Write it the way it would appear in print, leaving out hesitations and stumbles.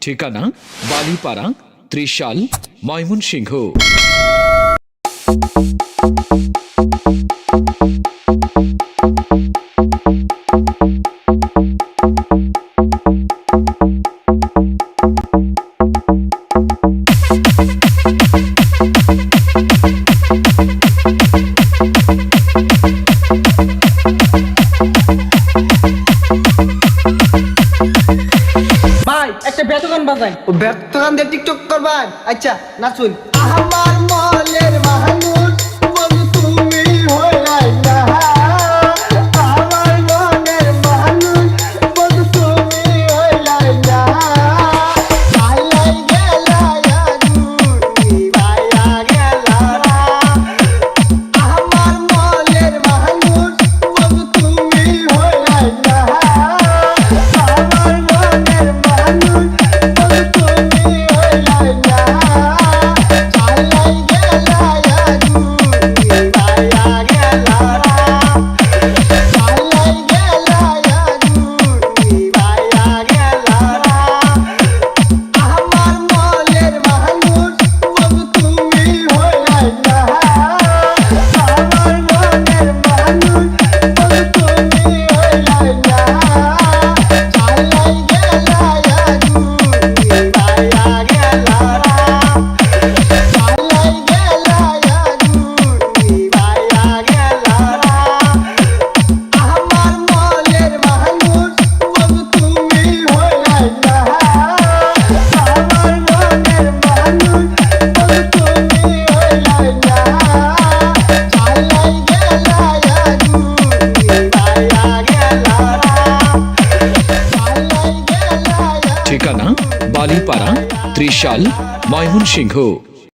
ঠিকানা বালিপাড়া, ত্রিশাল, ময়মনসিংহ। ভাই একটা বেতন বাজাই। ও বেতন দিয়ে টিকটক করবেন? আচ্ছা নাচুন। আমার মলের মানুষ বন্ধু তুমি হইলাই না, আমার মনের মানুষ বন্ধু তুমি হইলাই না, চাইলাই গেলা তুমি ভাইয়া গেলা, আমার মলের মানুষ বন্ধু তুমি হইলাই না, আমার মনের মানুষ ঠিকানা বালিপাড়া, ত্রিশাল, ময়মনসিংহ।